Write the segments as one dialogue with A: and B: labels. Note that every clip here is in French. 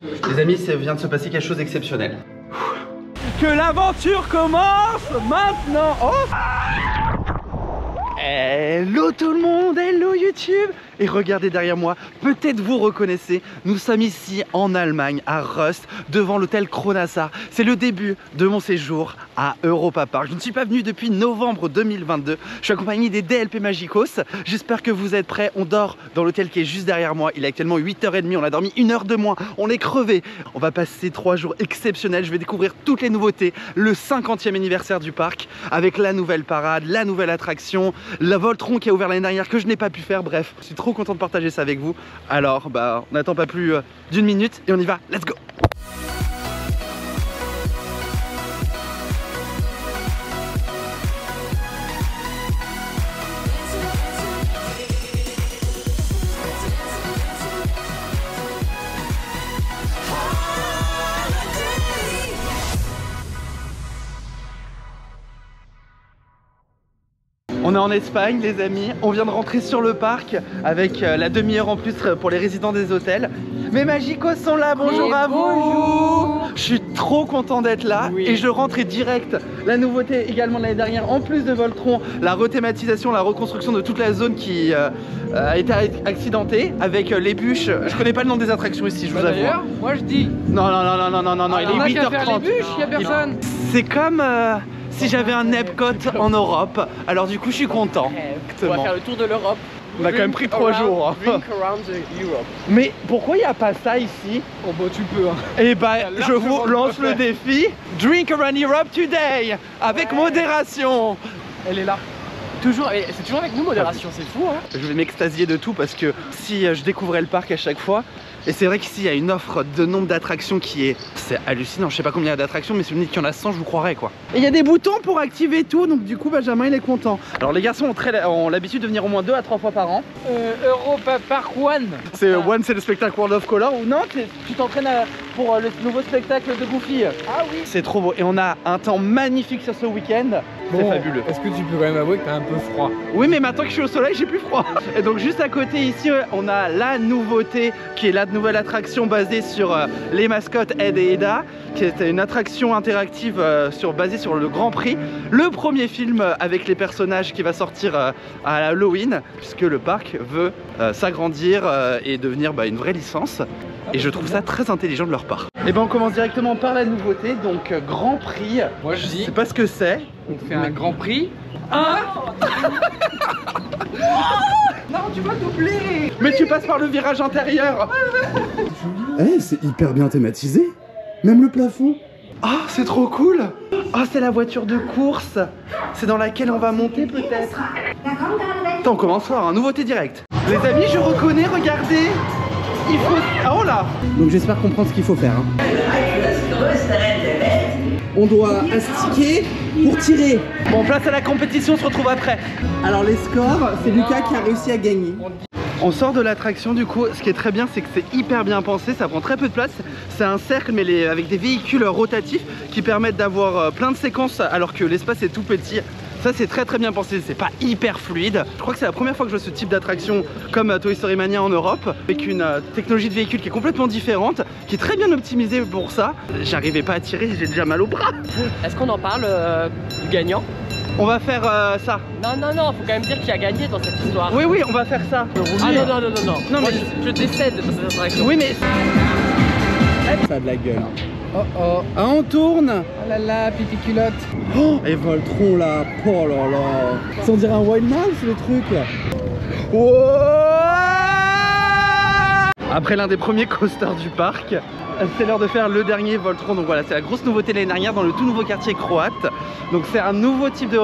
A: Les amis, ça vient de se passer quelque chose d'exceptionnel.
B: Que l'aventure commence maintenant. Oh,
A: hello tout le monde, hello YouTube. Et regardez derrière moi, peut-être vous reconnaissez, nous sommes ici en Allemagne, à Rust, devant l'hôtel Kronasar. C'est le début de mon séjour à Europa Park. Je ne suis pas venu depuis novembre 2022. Je suis accompagné des DLP Magicos. J'espère que vous êtes prêts. On dort dans l'hôtel qui est juste derrière moi. Il est actuellement 8h30, on a dormi 1 heure de moins. On est crevé. On va passer 3 jours exceptionnels. Je vais découvrir toutes les nouveautés. Le 50e anniversaire du parc, avec la nouvelle parade, la nouvelle attraction, la Voltron qui a ouvert l'année dernière que je n'ai pas pu faire. Bref, je suis trop content de partager ça avec vous. Alors, on n'attend pas plus d'1 minute et on y va. Let's go! On est en Espagne les amis, on vient de rentrer sur le parc avec la demi-heure en plus pour les résidents des hôtels. Mes Magicos sont là, bonjour à vous. Je suis trop content d'être là et je rentrais direct. La nouveauté également de l'année dernière, en plus de Voltron, la rethématisation, la reconstruction de toute la zone qui a été accidentée avec les bûches. Je connais pas le nom des attractions ici, je vous avoue.
B: D'ailleurs, moi je dis.
A: Non, il est 8h30.
B: Les bûches, y a personne.
A: C'est comme... si j'avais un Epcot en Europe, alors du coup je suis content.
B: On va faire le tour de l'Europe.
A: On a quand même pris 3 jours.
B: Drink around Europe.
A: Mais pourquoi il n'y a pas ça ici?
B: Oh bah tu peux hein.
A: Eh bah je vous lance le défi. Drink around Europe today. Avec modération.
B: Elle est là. Toujours, c'est toujours avec nous modération, c'est fou hein.
A: Je vais m'extasier de tout parce que si je découvrais le parc à chaque fois. Et c'est vrai qu'ici il y a une offre de nombre d'attractions qui est... C'est hallucinant, je sais pas combien il y a d'attractions mais si vous me dites qu'il y en a 100 je vous croirais quoi. Et il y a des boutons pour activer tout donc du coup Benjamin il est content. Alors les garçons ont l'habitude de venir au moins 2 à 3 fois par an.
B: Europa Park One.
A: C'est One, c'est le spectacle World of Color ou non tu t'entraînes pour le nouveau spectacle de Goofy.
B: Ah oui.
A: C'est trop beau et on a un temps magnifique sur ce week-end. C'est fabuleux.
B: Est-ce que tu peux quand même avouer que t'as un peu froid?
A: Oui mais maintenant que je suis au soleil j'ai plus froid. Et donc juste à côté ici on a la nouveauté qui est la nouvelle attraction basée sur les mascottes Ed et Edda, qui est une attraction interactive basée sur le Grand Prix. Le premier film avec les personnages qui va sortir à Halloween, puisque le parc veut s'agrandir et devenir une vraie licence. Et je trouve ça très intelligent de leur part. Et ben on commence directement par la nouveauté, donc Grand Prix.
B: Moi je dis,
A: je sais pas ce que c'est.
B: On fait un Grand Prix. Non, tu vas doubler.
A: Mais tu passes par le virage intérieur.
C: Eh, c'est hyper bien thématisé. Même le plafond.
A: Ah, c'est trop cool. Ah, c'est la voiture de course. C'est dans laquelle on va monter peut-être. Attends, on commence fort, hein. Nouveauté directe. Les amis, je reconnais, regardez. Il faut... Ah, oh là.
C: Donc j'espère comprendre ce qu'il faut faire. Hein. On doit astiquer pour tirer.
A: Bon, place à la compétition, on se retrouve après.
C: Alors les scores, c'est Lucas qui a réussi à gagner.
A: On sort de l'attraction du coup, ce qui est très bien c'est que c'est hyper bien pensé, ça prend très peu de place. C'est un cercle mais avec des véhicules rotatifs qui permettent d'avoir plein de séquences alors que l'espace est tout petit. Ça c'est très bien pensé, c'est pas hyper fluide. Je crois que c'est la première fois que je vois ce type d'attraction comme Toy Story Mania en Europe, avec une technologie de véhicule qui est complètement différente, qui est très bien optimisée pour ça. J'arrivais pas à tirer, j'ai déjà mal au bras.
B: Est-ce qu'on en parle du gagnant?
A: On va faire ça.
B: Non, faut quand même dire qui a gagné dans cette histoire.
A: Oui, on va faire ça.
B: Ah non.
A: Non
B: moi,
A: mais
B: je décède dans cette attraction.
A: Oui mais...
C: Ça a de la gueule.
A: Oh. Ah on tourne.
B: Oh là là, pipi culotte.
C: Oh, et Voltron là. Oh là là. Ça on dirait un Wild Mouse le truc là.
A: Wow. Après l'un des premiers coasters du parc, c'est l'heure de faire le dernier Voltron. Donc voilà, c'est la grosse nouveauté de l'année dernière dans le tout nouveau quartier croate. Donc c'est un nouveau type de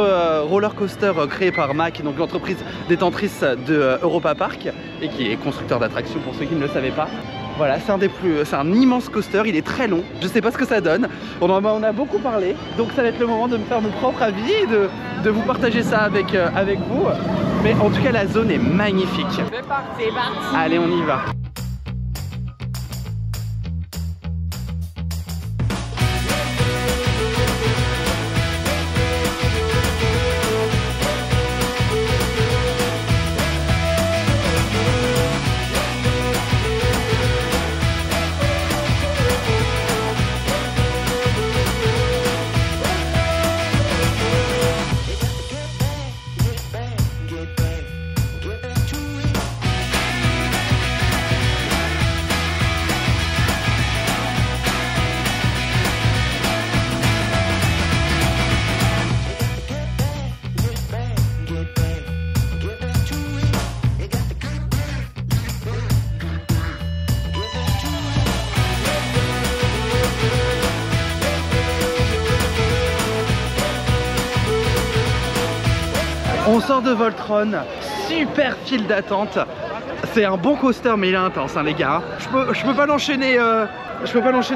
A: roller coaster créé par Mack, donc l'entreprise détentrice de Europa Park et qui est constructeur d'attractions pour ceux qui ne le savaient pas. Voilà, c'est un immense coaster, il est très long. Je sais pas ce que ça donne. On en a beaucoup parlé, donc ça va être le moment de me faire mon propre avis et de vous partager ça avec vous. Mais en tout cas, la zone est magnifique.
B: C'est parti.
A: Allez, on y va. On sort de Voltron, super file d'attente. C'est un bon coaster mais il est intense hein, les gars. Je peux pas l'enchaîner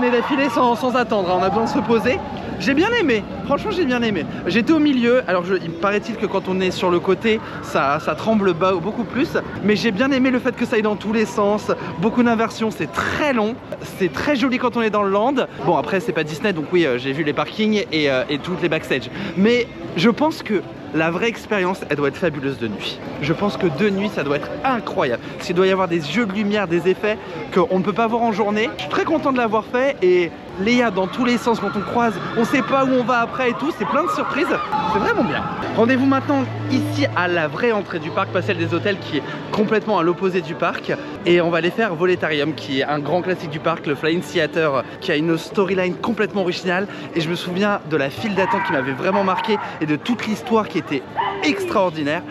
A: d'affilée sans attendre, hein. On a besoin de se poser. J'ai bien aimé, franchement j'ai bien aimé. J'étais au milieu, alors il paraît-il que quand on est sur le côté, ça tremble beaucoup plus. Mais j'ai bien aimé le fait que ça aille dans tous les sens, beaucoup d'inversions, c'est très long. C'est très joli quand on est dans le land. Bon après c'est pas Disney donc oui j'ai vu les parkings et toutes les backstage. Mais je pense que la vraie expérience, elle doit être fabuleuse de nuit. Je pense que de nuit, ça doit être incroyable. Parce qu'il doit y avoir des jeux de lumière, des effets qu'on ne peut pas voir en journée. Je suis très content de l'avoir fait et Léa dans tous les sens quand on croise, on sait pas où on va après et tout, c'est plein de surprises. C'est vraiment bien. Rendez-vous maintenant ici à la vraie entrée du parc, pas celle des hôtels qui est complètement à l'opposé du parc. Et on va aller faire Voletarium qui est un grand classique du parc, le Flying Theater qui a une storyline complètement originale. Et je me souviens de la file d'attente qui m'avait vraiment marqué et de toute l'histoire qui était extraordinaire.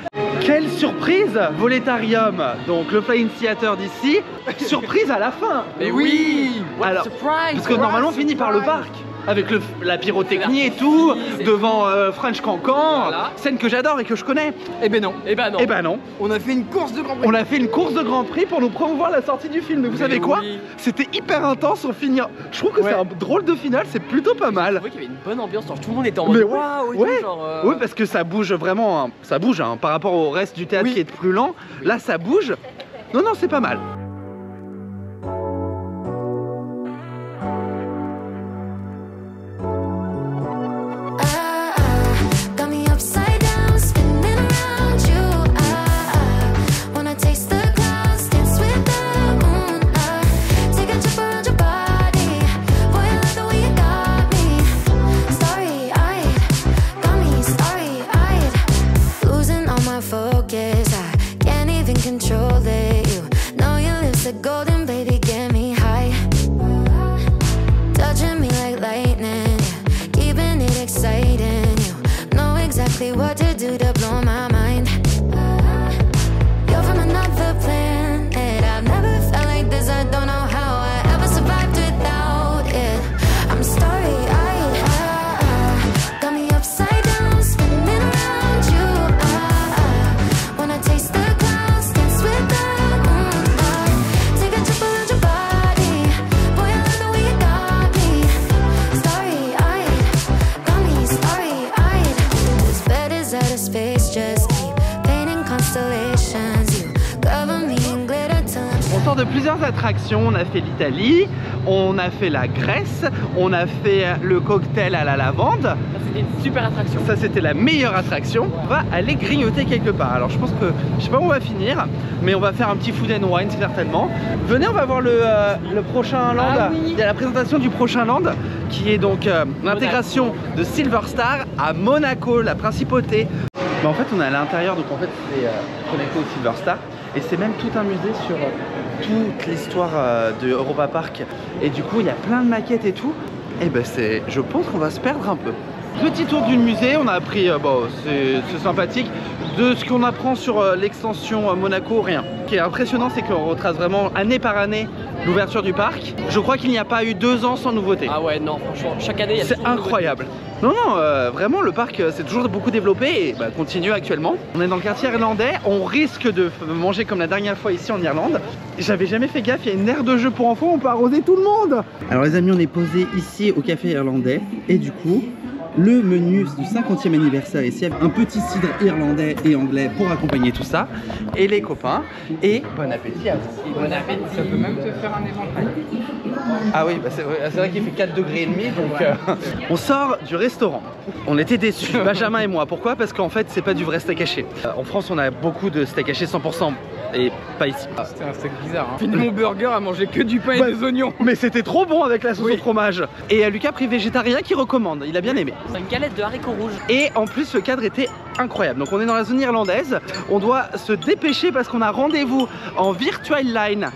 A: Quelle surprise, Voletarium, donc le Flying Theater d'ici, surprise à la fin.
B: Mais oui,
A: alors, parce que normalement on finit par le parc. Avec la pyrotechnie et tout, devant French Cancan, voilà. Scène que j'adore et que je connais.
B: Eh ben non. Eh ben non.
A: Eh ben non.
B: On a fait une course de Grand Prix.
A: On a fait une course de Grand Prix pour nous promouvoir la sortie du film. Mais vous savez quoi? C'était hyper intense au finir. Je trouve que c'est un drôle de finale, c'est plutôt pas mal.
B: Je trouvais qu'il y avait une bonne ambiance, genre, tout le monde était en mode waouh.
A: Oui, parce que ça bouge vraiment, ça bouge hein, par rapport au reste du théâtre qui est plus lent. Là ça bouge. Non, c'est pas mal.
D: What to do to blow my mind? You're from another planet. I've never felt like this. I don't know how I ever survived without it. I'm starry-eyed. Got me upside down, spinning around you. Wanna taste the clouds, dance with the moon. Take a trip around your body. Boy, I love the way you got me. Starry-eyed, got me starry-eyed. This bed is out of space, just keep painting constellations. You cover me in glitter till I'm...
A: On sort de plusieurs attractions, on a fait l'Italie, on a fait la Grèce, on a fait le cocktail à la lavande.
B: Ça c'était une super attraction.
A: Ça c'était la meilleure attraction. On va aller grignoter quelque part. Alors je pense que, je sais pas où on va finir, mais on va faire un petit food and wine certainement. Venez, on va voir le prochain land.
B: Ah, oui.
A: Il y a la présentation du prochain land qui est donc l'intégration de Silver Star à Monaco, la principauté. Mais en fait on est à l'intérieur, donc en fait c'est connecté au Silver Star. Et c'est même tout un musée sur toute l'histoire de Europa Park. Et du coup il y a plein de maquettes et tout. Et ben je pense qu'on va se perdre un peu. Petit tour du musée, on a appris, bon c'est sympathique, de ce qu'on apprend sur l'extension Monaco, rien. Ce qui est impressionnant c'est qu'on retrace vraiment année par année l'ouverture du parc. Je crois qu'il n'y a pas eu 2 ans sans nouveauté.
B: Ah ouais non franchement chaque année il y a
A: c'est incroyable. Non, vraiment le parc s'est toujours beaucoup développé et continue actuellement. On est dans le quartier irlandais, on risque de manger comme la dernière fois ici en Irlande. J'avais jamais fait gaffe, il y a une aire de jeu pour enfants, on peut arroser tout le monde. Alors les amis, on est posé ici au café irlandais et du coup, le menu du 50e anniversaire ici, un petit cidre irlandais et anglais pour accompagner tout ça. Et les copains, et bon appétit à vous.
B: Bon appétit.
C: Ça peut même te faire un éventail.
A: Ah oui, c'est vrai qu'il fait 4 degrés et demi, donc on sort du restaurant. On était déçus, Benjamin et moi. Pourquoi? Parce qu'en fait c'est pas du vrai steak haché. En France on a beaucoup de steak haché 100% et pas ici.
C: C'était un steak bizarre hein. Fini mon burger à manger que du pain et des oignons.
A: Mais c'était trop bon avec la sauce au fromage. Et Lucas pris végétarien qui recommande, il a bien aimé.
B: Une galette de haricots rouges.
A: Et en plus le cadre était incroyable. Donc on est dans la zone irlandaise, on doit se dépêcher parce qu'on a rendez-vous en virtual line.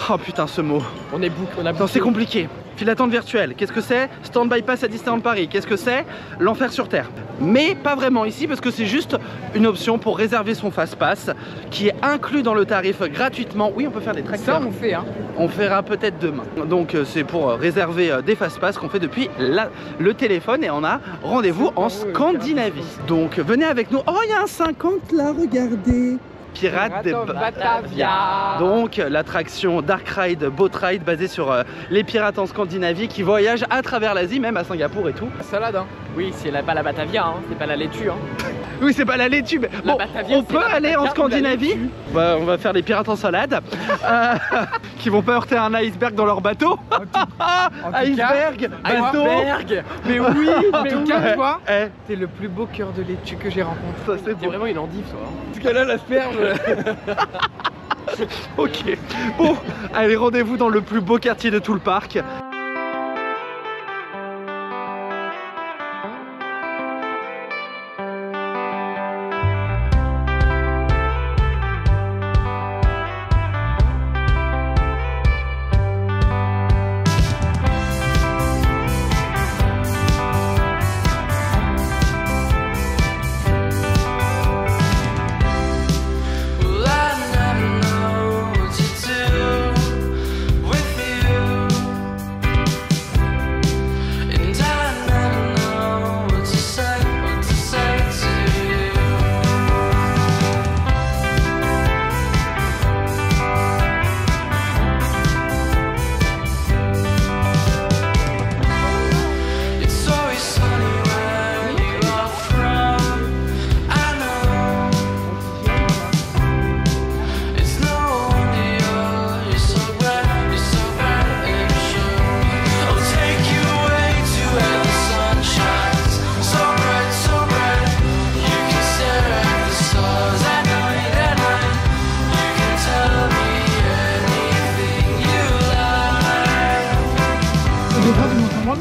A: Oh putain ce mot.
B: On est bouclé, on a
A: c'est compliqué. File d'attente virtuelle, qu'est-ce que c'est? Stand by pass à Disneyland Paris, qu'est-ce que c'est? L'enfer sur terre. Mais pas vraiment ici parce que c'est juste une option pour réserver son fast pass qui est inclus dans le tarif gratuitement. Oui, on peut faire des tracteurs.
C: Ça on fait hein.
A: On fera peut-être demain. Donc c'est pour réserver des fast pass qu'on fait depuis le téléphone et on a rendez-vous en Scandinavie. Donc venez avec avec nous. Oh, il y a un 50 là, regardez. Pirates des Batavia. Donc l'attraction Dark Ride, Boat Ride basée sur les pirates en Scandinavie qui voyagent à travers l'Asie, même à Singapour et tout.
B: Salade, hein. Oui, c'est pas la Batavia, hein. C'est pas la laitue. Hein.
A: Oui, c'est pas la laitue, mais bon,
B: Batavia,
A: on peut aller en Scandinavie. Bah, on va faire les pirates en salade qui vont pas heurter un iceberg dans leur bateau. Iceberg, bateau.
B: Mais oui,
E: En tout cas, tu vois,
A: Eh,
E: t'es le plus beau cœur de laitue que j'ai rencontré.
A: ça c'est
B: t'es
A: bon.
B: vraiment une endive, toi. Hein.
E: Parce que là, l'asperge.
A: Ok, bon, allez, rendez-vous dans le plus beau quartier de tout le parc.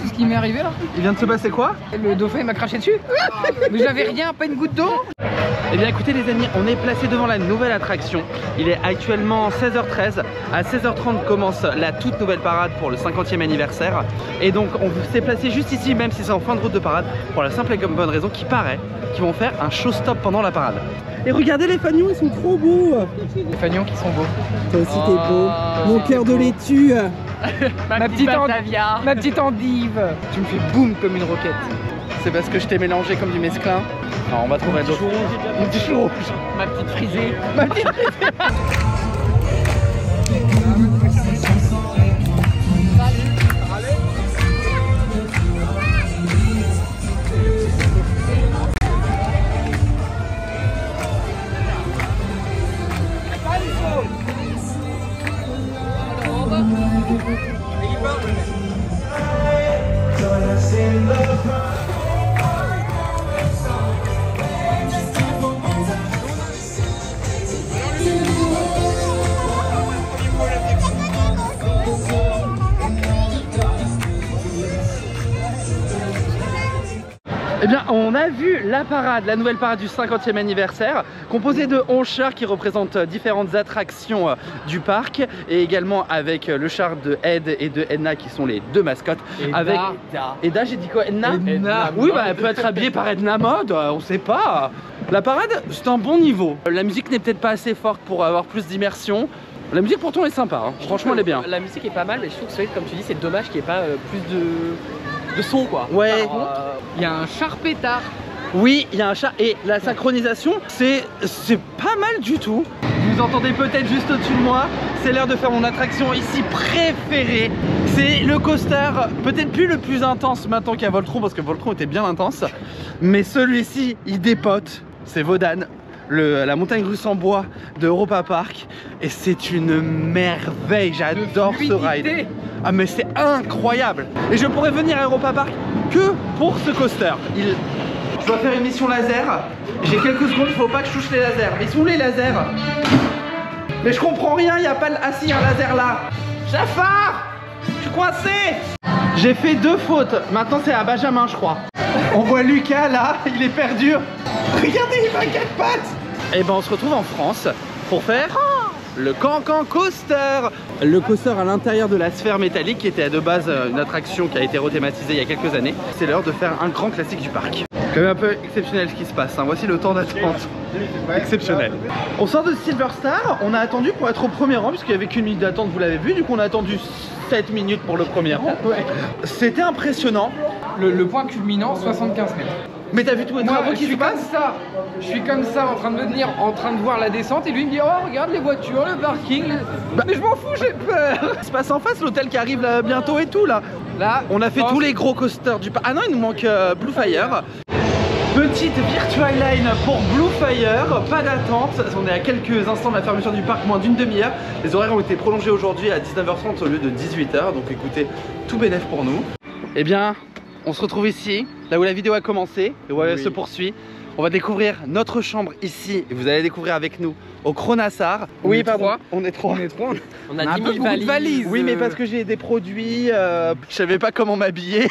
E: Ce qui m'est arrivé là,
A: Il vient de se passer quoi?
E: le dauphin il m'a craché dessus. Mais j'avais rien, pas une goutte d'eau.
A: Eh bien écoutez les amis, on est placé devant la nouvelle attraction. Il est actuellement 16h13. À 16h30 commence la toute nouvelle parade pour le 50e anniversaire. Et donc on s'est placé juste ici, même si c'est en fin de route de parade, pour la simple et bonne raison qu'il paraît qu'ils vont faire un show-stop pendant la parade. Et regardez les fanions, ils sont trop beaux.
E: Les fanions qui sont beaux.
C: Toi aussi t'es beau. Mon cœur de laitue.
E: Ma petite
B: Batavia.
E: Ma petite endive. Tu me fais boum comme une roquette.
A: C'est parce que je t'ai mélangé comme du mesclin. Alors on va trouver d'autres. Mon petit chou.
B: Ma petite frisée.
A: Eh bien, on a vu la parade, la nouvelle parade du 50e anniversaire, composée de 11 chars qui représentent différentes attractions du parc, et également avec le char de Ed et de Edna qui sont les deux mascottes. Avec Edna, j'ai dit quoi? Edna?
E: Edna.
A: Oui, bah elle peut être habillée par Edna Mode, on sait pas. La parade, c'est un bon niveau. La musique n'est peut-être pas assez forte pour avoir plus d'immersion. La musique pourtant est sympa, hein. Franchement elle est bien.
B: La musique est pas mal, mais je trouve que comme tu dis, c'est dommage qu'il n'y ait pas plus de son quoi.
A: Ouais.
E: Il y a un char pétard.
A: Oui, il y a un chat et la synchronisation, c'est pas mal du tout. Vous entendez peut-être juste au-dessus de moi, c'est l'heure de faire mon attraction ici préférée. C'est le coaster, peut-être plus le plus intense maintenant qu'il y a Voltron, parce que Voltron était bien intense. Mais celui-ci, il dépote, c'est Wodan. La montagne russe en bois de Europa Park, et c'est une merveille, j'adore ce ride. Ah mais c'est incroyable. Et je pourrais venir à Europa Park que pour ce coaster. Je dois faire une mission laser, j'ai quelques secondes, il faut pas que je touche les lasers. Mais ils sont où les lasers? Mais je comprends rien, il n'y a pas... Ah si, un laser là. Jafar, je suis coincé. J'ai fait 2 fautes, maintenant c'est à Benjamin je crois. On voit Lucas là, il est perdu. Regardez, il va à 4 pattes. Et ben on se retrouve en France pour faire le Cancan Coaster. Le coaster à l'intérieur de la sphère métallique qui était de base une attraction qui a été rethématisée il y a quelques années. C'est l'heure de faire un grand classique du parc. Quand même un peu exceptionnel ce qui se passe, hein. Voici le temps d'attente. Exceptionnel. On sort de Silver Star, on a attendu pour être au premier rang puisqu'il n'y avait qu'une minute d'attente, vous l'avez vu, du coup on a attendu 7 minutes pour le premier rang. C'était impressionnant.
E: Le point culminant, 75 mètres.
A: Mais t'as vu tous les
E: Moi,
A: travaux
E: je
A: qui se
E: suis comme
A: passent?
E: ça. Je suis comme ça, en train de venir, en train de voir la descente, et lui me dit oh regarde les voitures, le parking. Mais je m'en fous, j'ai peur.
A: Il se passe en face l'hôtel qui arrive là, bientôt et tout là.
E: Là,
A: On a fait tous les gros coasters du parc. Ah non, il nous manque Blue Fire. Petite virtual line pour Blue Fire, pas d'attente. On est à quelques instants de la fermeture du parc, moins d'une demi-heure. Les horaires ont été prolongés aujourd'hui à 19h30 au lieu de 18h. Donc écoutez, tout bénef pour nous. Eh bien, on se retrouve ici, là où la vidéo a commencé et où elle se poursuit. On va découvrir notre chambre ici et vous allez découvrir avec nous au Cronassar. Oui, pardon, on est trois.
E: On est trois.
B: On
E: On a
B: a
E: un
B: 10
E: peu
B: 000
E: beaucoup de valises.
A: Oui, mais parce que j'ai des produits, je savais pas comment m'habiller.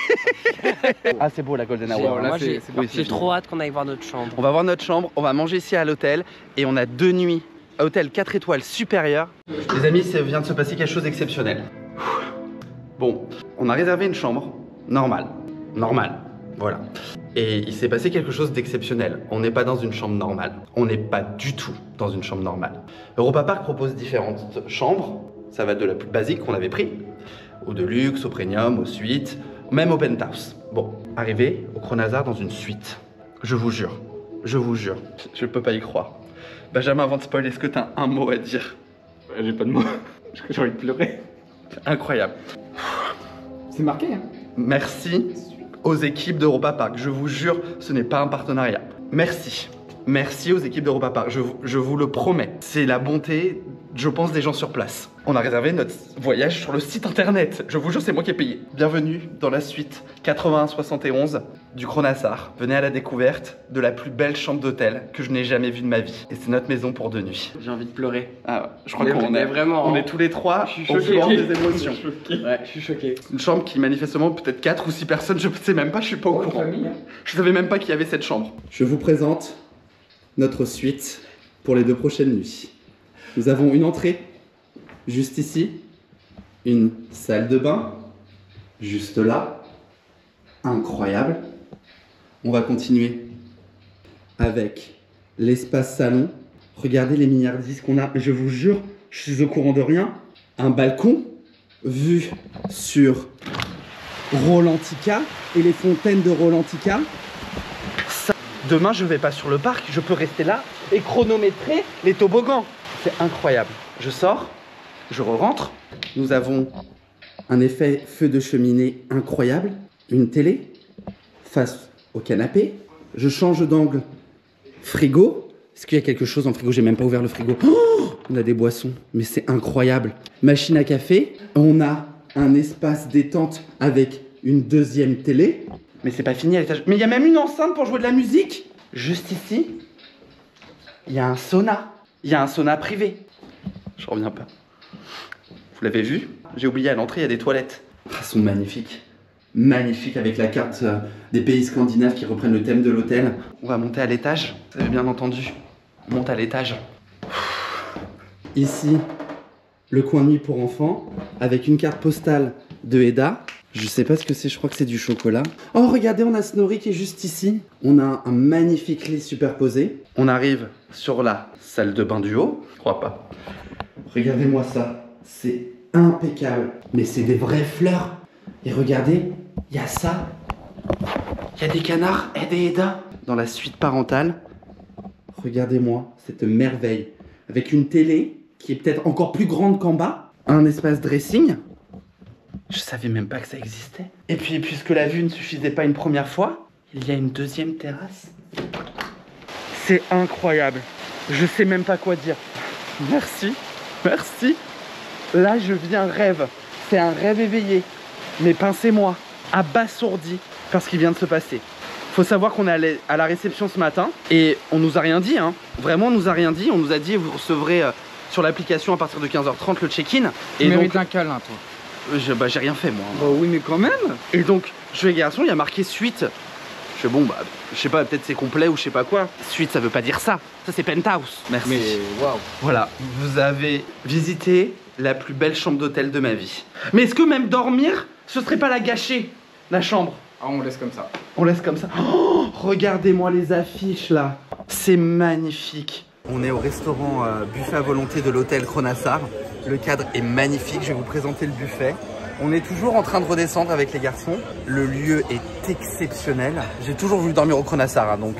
A: Ah, c'est beau la Golden Hour.
E: Bon, là,
B: Moi
E: c'est parti.
B: j'ai trop hâte qu'on aille voir notre chambre.
A: On va voir notre chambre, on va manger ici à l'hôtel et on a 2 nuits à hôtel 4 étoiles supérieur. Les amis, ça vient de se passer quelque chose d'exceptionnel. Bon, on a réservé une chambre normale, voilà. Et il s'est passé quelque chose d'exceptionnel. On n'est pas dans une chambre normale. On n'est pas du tout dans une chambre normale. Europa Park propose différentes chambres. Ça va de la plus basique qu'on avait pris, au deluxe, au premium, aux suites, même au penthouse. Bon, arrivé au Cronassar dans une suite. Je vous jure, je peux pas y croire. Benjamin, avant de spoiler, est-ce que t'as un mot à dire?
C: J'ai pas de mots. J'ai envie de pleurer.
A: Incroyable.
E: C'est marqué, hein.
A: Merci aux équipes d'Europa Park. Je vous jure, ce n'est pas un partenariat. Merci. Merci aux équipes d'Europa Park. Je vous le promets. C'est la bonté, je pense, des gens sur place. On a réservé notre voyage sur le site internet. Je vous jure, c'est moi qui ai payé. Bienvenue dans la suite 8171 du Cronassar. Venez à la découverte de la plus belle chambre d'hôtel que je n'ai jamais vue de ma vie. Et c'est notre maison pour 2 nuits.
B: J'ai envie de pleurer.
A: Ah, je crois
B: Mais
A: qu'on est
B: vraiment,
A: on
B: hein.
A: est tous les trois
B: Je suis
A: au
B: choqué.
A: bord des émotions.
B: Ouais, je suis choqué.
A: Une chambre qui manifestement peut-être 4 ou 6 personnes, je sais même pas, je suis pas au courant.
E: Famille, hein.
A: Je savais même pas qu'il y avait cette chambre. Je vous présente notre suite pour les 2 prochaines nuits. Nous avons une entrée juste ici, une salle de bain juste là, incroyable. On va continuer avec l'espace salon. Regardez les milliardises qu'on a, je vous jure, je suis au courant de rien. Un balcon vue sur Rolantica et les fontaines de Rolantica. Demain, je vais pas sur le parc, je peux rester là et chronométrer les toboggans. C'est incroyable. Je sors, je rentre. Nous avons un effet feu de cheminée incroyable, une télé face au canapé. Je change d'angle. Frigo. Est-ce qu'il y a quelque chose en frigo? J'ai même pas ouvert le frigo. Oh, on a des boissons, mais c'est incroyable. Machine à café. On a un espace détente avec une 2e télé. Mais c'est pas fini à l'étage. Mais il y a même une enceinte pour jouer de la musique. Juste ici, il y a un sauna. Il y a un sauna privé. Je reviens pas. Vous l'avez vu? J'ai oublié à l'entrée, il y a des toilettes. Elles sont magnifiques. Magnifiques avec la carte des pays scandinaves qui reprennent le thème de l'hôtel. On va monter à l'étage. Vous avez bien entendu. On monte à l'étage. Ici, le coin de nuit pour enfants avec une carte postale de Eda. Je sais pas ce que c'est, je crois que c'est du chocolat. Oh, regardez, on a Snorri qui est juste ici. On a un magnifique lit superposé. On arrive sur la salle de bain du haut. Je crois pas. Regardez-moi ça. C'est impeccable. Mais c'est des vraies fleurs. Et regardez, il y a ça. Il y a des canards, Ed et Eda. Dans la suite parentale. Regardez-moi cette merveille. Avec une télé qui est peut-être encore plus grande qu'en bas. Un espace dressing. Je savais même pas que ça existait. Et puis, puisque la vue ne suffisait pas une première fois, il y a une 2e terrasse. C'est incroyable. Je sais même pas quoi dire. Merci, merci. Là, je vis un rêve. C'est un rêve éveillé. Mais pincez-moi, abasourdi par ce qui vient de se passer. Faut savoir qu'on est allé à la réception ce matin et on nous a rien dit, hein. Vraiment, on nous a rien dit. On nous a dit, vous recevrez sur l'application à partir de 15h30 le check-in.
E: Tu mérites un câlin, toi.
A: J'ai rien fait moi.
E: Bah oui, mais quand même.
A: Et donc, je fais garçon, il y a marqué suite. Je fais bon, bah, je sais pas, peut-être c'est complet ou je sais pas quoi. Suite, ça veut pas dire ça. Ça, c'est penthouse. Merci.
E: Mais waouh.
A: Voilà, vous avez visité la plus belle chambre d'hôtel de ma vie. Mais est-ce que même dormir, ce serait pas la gâcher, la chambre?
E: Ah, on laisse comme ça.
A: On laisse comme ça. Oh, regardez-moi les affiches là. C'est magnifique. On est au restaurant buffet à volonté de l'hôtel Cronassar. Le cadre est magnifique. Je vais vous présenter le buffet. On est toujours en train de redescendre avec les garçons. Le lieu est exceptionnel. J'ai toujours voulu dormir au Kronasar, hein, donc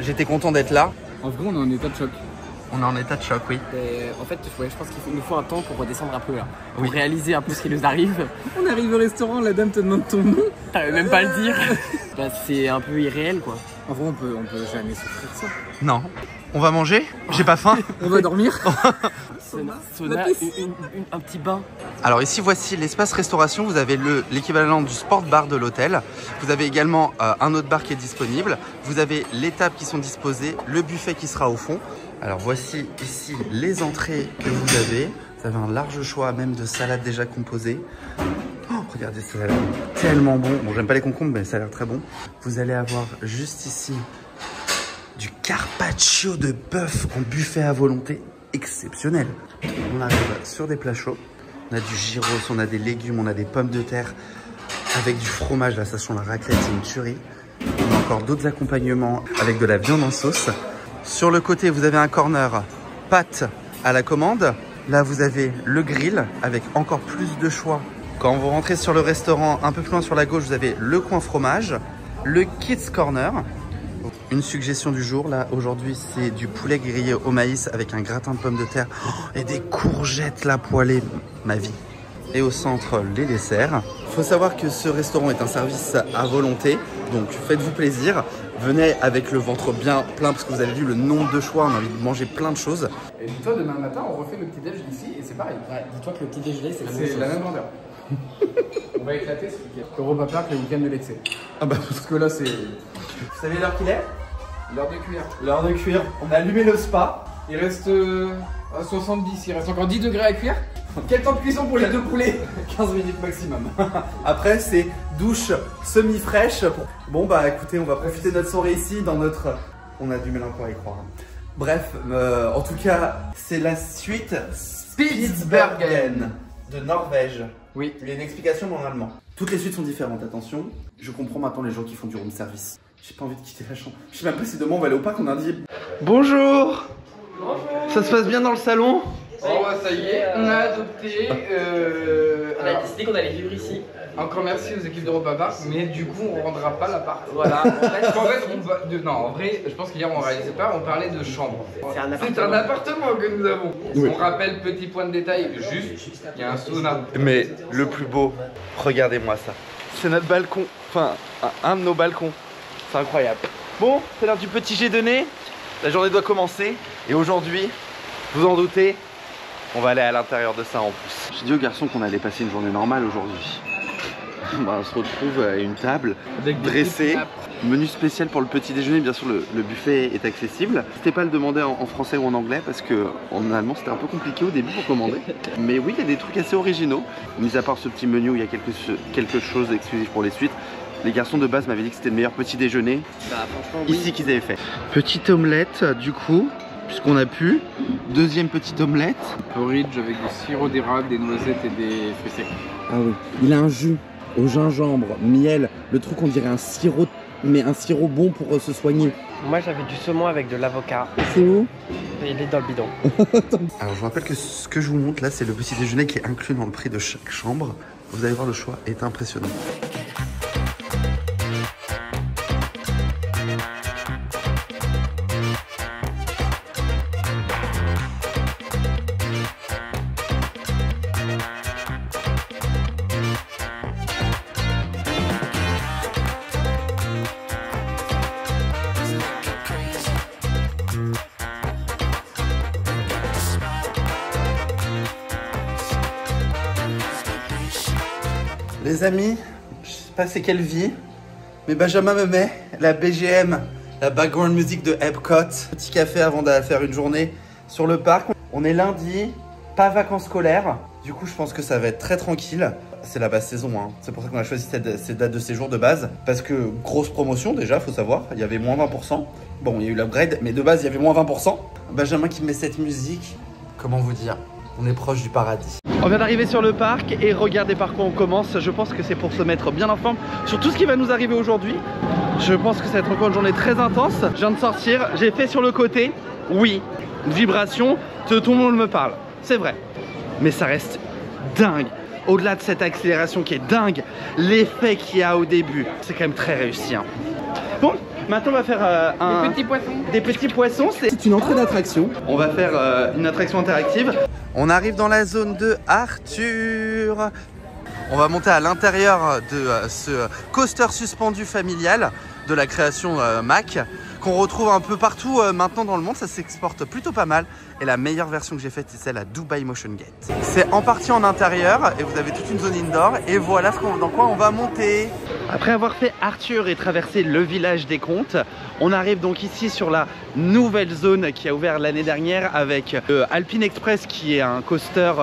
A: j'étais content d'être là.
E: En vrai, on est en état de choc.
A: On est en état de choc, oui.
B: En fait, je pense qu'il nous faut un temps pour redescendre un peu là. Pour réaliser un peu ce qui nous arrive.
E: On arrive au restaurant, la dame te demande ton nom.
B: T'avais même pas le dire. Bah, c'est un peu irréel quoi.
E: En vrai, on peut jamais souffrir de ça.
A: Non. On va manger? J'ai pas faim.
E: On va dormir.
B: Sauna, un petit bain.
A: Alors ici, voici l'espace restauration. Vous avez l'équivalent du sport bar de l'hôtel. Vous avez également un autre bar qui est disponible. Vous avez les tables qui sont disposées, le buffet qui sera au fond. Alors voici ici les entrées que vous avez. Vous avez un large choix même de salades déjà composées. Oh, regardez, ça a l'air tellement bon. Bon, j'aime pas les concombres, mais ça a l'air très bon. Vous allez avoir juste ici du carpaccio de bœuf en buffet à volonté exceptionnel. On arrive sur des plats chauds. On a du gyros, on a des légumes, on a des pommes de terre avec du fromage. Là, ça sent la raclette, c'est une tuerie. On a encore d'autres accompagnements avec de la viande en sauce. Sur le côté, vous avez un corner pâtes à la commande. Là, vous avez le grill avec encore plus de choix. Quand vous rentrez sur le restaurant, un peu plus loin sur la gauche, vous avez le coin fromage, le kids corner. Une suggestion du jour, là, aujourd'hui, c'est du poulet grillé au maïs avec un gratin de pommes de terre et des courgettes là poêlées, ma vie. Et au centre, les desserts. Il faut savoir que ce restaurant est un service à volonté, donc faites-vous plaisir. Venez avec le ventre bien plein parce que vous avez vu le nombre de choix, on a envie de manger plein de choses.
E: Et dis-toi, demain matin, on refait le petit-déj d'ici et c'est pareil.
B: Ouais, dis-toi que le petit déjeuner, c'est la même
E: C'est
B: chose.
E: la même grandeur. On va éclater ce week-end. Europa Park, le week-end de l'excès.
A: Ah bah,
E: Parce que là, c'est
A: vous savez l'heure qu'il est?
E: l'heure de cuire.
A: L'heure de cuire. On a allumé le spa.
E: Il reste 70, il reste encore 10 degrés à cuire. Quel temps de cuisson pour les deux poulets? 15 minutes maximum.
A: Après, c'est douche semi-fraîche. Bon, bah écoutez, on va profiter de notre soirée ici dans notre... On a du mal encore à y croire. Bref, en tout cas, c'est la suite Spitsbergen de Norvège.
E: Oui.
A: Il y a une explication mais en allemand. Toutes les suites sont différentes, attention. Je comprends maintenant les gens qui font du room service. J'ai pas envie de quitter la chambre. Je sais même pas si demain on va aller au parc, on a dit... Bonjour.
E: Bonjour.
A: Ça se passe bien dans le salon?
E: Oh, ça y est, on a adopté.
B: On a décidé qu'on allait vivre ici.
E: Encore merci aux équipes d'Europa Park, mais du coup on rendra pas l'appart.
B: Voilà.
E: Parce qu'en fait, on va. Non, en vrai, je pense qu'hier on réalisait pas, on parlait de chambre.
B: C'est un
E: C'est un appartement que nous avons. On rappelle, petit point de détail, juste, il y a un sauna.
A: Mais le plus beau, regardez-moi ça. C'est notre balcon, enfin un de nos balcons. C'est incroyable. Bon, c'est l'heure du petit jet de nez. La journée doit commencer. Et aujourd'hui, vous en doutez, on va aller à l'intérieur de ça en plus. J'ai dit aux garçons qu'on allait passer une journée normale aujourd'hui. Bah, on se retrouve à une table dressée. Menu spécial pour le petit déjeuner, bien sûr le buffet est accessible. N'hésitez pas à le demander en français ou en anglais parce que en allemand c'était un peu compliqué au début pour commander. Mais oui, il y a des trucs assez originaux. Mis à part ce petit menu où il y a quelque chose d'exclusif pour les suites. Les garçons de base m'avaient dit que c'était le meilleur petit déjeuner ici qu'ils avaient fait. Petite omelette du coup, puisqu'on a pu. Deuxième petite omelette.
E: Porridge avec du sirop d'érable, des noisettes et des fruits secs.
C: Ah oui, il a un jus au gingembre, miel, le truc on dirait un sirop, mais un sirop bon pour se soigner.
B: Moi j'avais du saumon avec de l'avocat.
C: C'est où?
B: Il est dans le bidon.
A: Alors je vous rappelle que ce que je vous montre là, c'est le petit déjeuner qui est inclus dans le prix de chaque chambre. Vous allez voir, le choix est impressionnant. Les amis, je sais pas c'est quelle vie, mais Benjamin me met la BGM, la background music de Epcot. Petit café avant d'aller faire une journée sur le parc. On est lundi, pas vacances scolaires. Du coup, je pense que ça va être très tranquille. C'est la basse saison, hein. C'est pour ça qu'on a choisi cette date de séjour de base. Parce que grosse promotion déjà, faut savoir. Il y avait moins 20%. Bon, il y a eu l'upgrade, mais de base, il y avait moins 20%. Benjamin qui met cette musique, comment vous dire? On est proche du paradis. On vient d'arriver sur le parc et regardez par quoi on commence. Je pense que c'est pour se mettre bien en forme sur tout ce qui va nous arriver aujourd'hui. Je pense que ça va être encore une journée très intense. Je viens de sortir, j'ai fait sur le côté. Oui, vibration, tout le monde me parle. C'est vrai. Mais ça reste dingue. au-delà de cette accélération qui est dingue, l'effet qu'il y a au début, c'est quand même très réussi. Hein. Bon, maintenant on va faire des petits poissons.
C: C'est une entrée d'attraction.
A: On va faire une attraction interactive. On arrive dans la zone de Arthur. On va monter à l'intérieur de ce coaster suspendu familial de la création Mack, qu'on retrouve un peu partout maintenant dans le monde. Ça s'exporte plutôt pas mal. Et la meilleure version que j'ai faite, c'est celle à Dubai Motion Gate. C'est en partie en intérieur et vous avez toute une zone indoor. Et voilà dans quoi on va monter. Après avoir fait Arthur et traversé le village des contes, on arrive donc ici sur la nouvelle zone qui a ouvert l'année dernière avec Alpine Express, qui est un coaster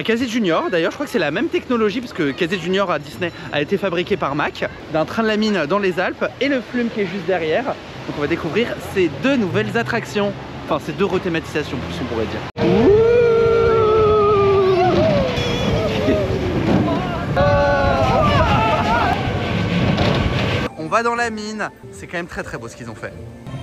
A: quasi junior. D'ailleurs, je crois que c'est la même technologie puisque quasi junior à Disney a été fabriqué par Mack, d'un train de la mine dans les Alpes, et le Flume qui est juste derrière. Donc on va découvrir ces deux nouvelles attractions. Enfin, ces deux rethématisations, plus on pourrait dire. On va dans la mine. C'est quand même très très beau ce qu'ils ont fait.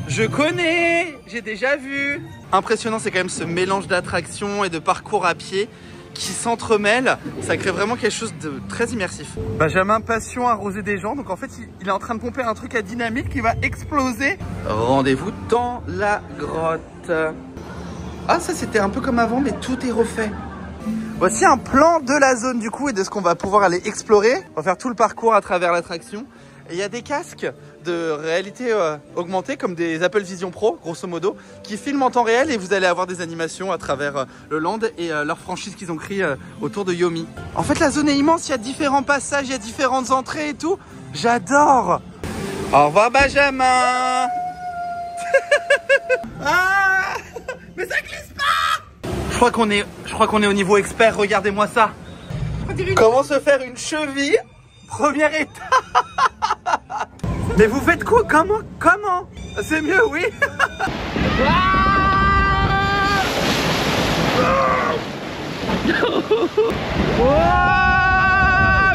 A: Je connais, j'ai déjà vu. Impressionnant, c'est quand même ce mélange d'attractions et de parcours à pied qui s'entremêlent. Ça crée vraiment quelque chose de très immersif. Benjamin Passion arrosé des gens. Donc en fait, il est en train de pomper un truc à dynamite qui va exploser. Rendez-vous dans la grotte. Ah, ça c'était un peu comme avant, mais tout est refait. Voici un plan de la zone du coup et de ce qu'on va pouvoir aller explorer. On va faire tout le parcours à travers l'attraction. Et il y a des casques de réalité augmentée comme des Apple Vision Pro, grosso modo, qui filment en temps réel et vous allez avoir des animations à travers le land et leur franchise qu'ils ont créée autour de Yomi. En fait, la zone est immense, il y a différents passages, il y a différentes entrées et tout. J'adore. Au revoir Benjamin. Ah, mais ça glisse pas. Je crois qu'on est au niveau expert, regardez-moi ça. Comment se faire une cheville, première étape. Mais vous faites quoi? Comment? C'est mieux, oui. Oh,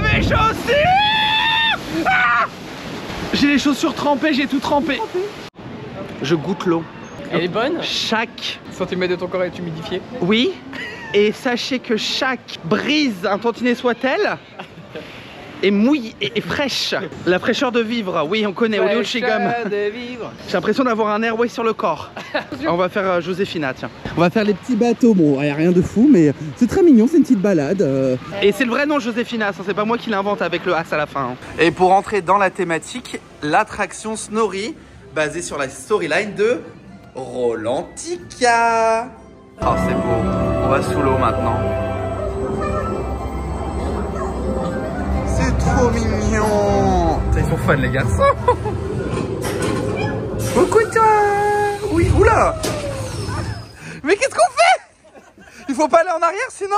A: mes chaussures. Ah, j'ai les chaussures trempées, j'ai tout trempé. Je goûte l'eau.
B: Elle est bonne?
A: Chaque
B: centimètre de ton corps est humidifié?
A: Oui. Et sachez que chaque brise, un tantinet soit-elle, est mouillée et fraîche. La fraîcheur de vivre, oui, on connaît, Olio Chigum. J'ai l'impression d'avoir un airway sur le corps. On va faire Joséphina, tiens.
C: On va faire les petits bateaux. Bon, il n'y a rien de fou, mais c'est très mignon, c'est une petite balade.
A: Et c'est le vrai nom Joséphina, c'est pas moi qui l'invente avec le as à la fin. Et pour entrer dans la thématique, l'attraction Snorri, basée sur la storyline de Rolantica. Oh, c'est beau. On va sous l'eau maintenant. C'est trop mignon. Ils sont fun les garçons. Coucou toi. Oui, oula. Mais qu'est-ce qu'on fait? Il faut pas aller en arrière sinon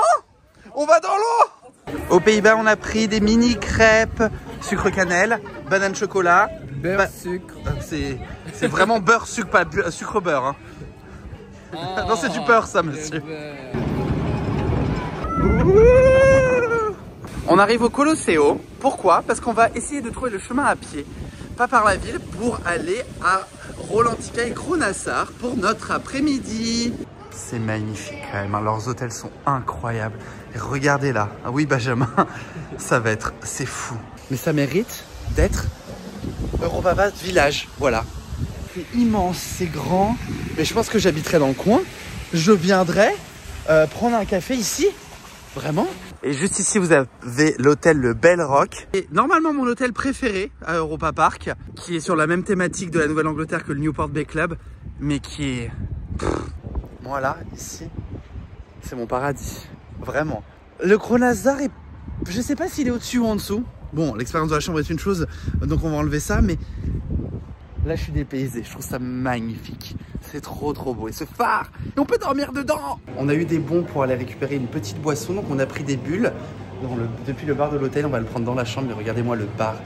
A: on va dans l'eau. Aux Pays-Bas, on a pris des mini crêpes sucre cannelle, banane chocolat,
E: Beurre, sucre.
A: C'est vraiment beurre sucre, pas sucre beurre. Hein.
E: Oh,
A: non, c'est du beurre ça, monsieur. On arrive au Colosseo. Pourquoi? Parce qu'on va essayer de trouver le chemin à pied, pas par la ville, pour aller à Rolantica et Cronassar pour notre après-midi. C'est magnifique quand même, hein. Leurs hôtels sont incroyables. Et regardez là, ah oui Benjamin, ça va être, c'est fou. Mais ça mérite d'être Europapa Village, voilà. C'est immense, c'est grand, mais je pense que j'habiterai dans le coin. Je viendrai prendre un café ici, vraiment. Et juste ici, vous avez l'hôtel Le Bel Rock. Et normalement, mon hôtel préféré à Europa Park, qui est sur la même thématique de la Nouvelle-Angleterre que le Newport Bay Club, mais qui est... Voilà, ici, c'est mon paradis, vraiment. Le Cronassar est... Je sais pas s'il est au-dessus ou en dessous. Bon, l'expérience de la chambre est une chose, donc on va enlever ça, mais... Là, je suis dépaysé, je trouve ça magnifique. C'est trop beau. Et ce phare, et on peut dormir dedans. On a eu des bons pour aller récupérer une petite boisson, donc on a pris des bulles. Depuis le bar de l'hôtel, on va le prendre dans la chambre, mais regardez-moi le bar.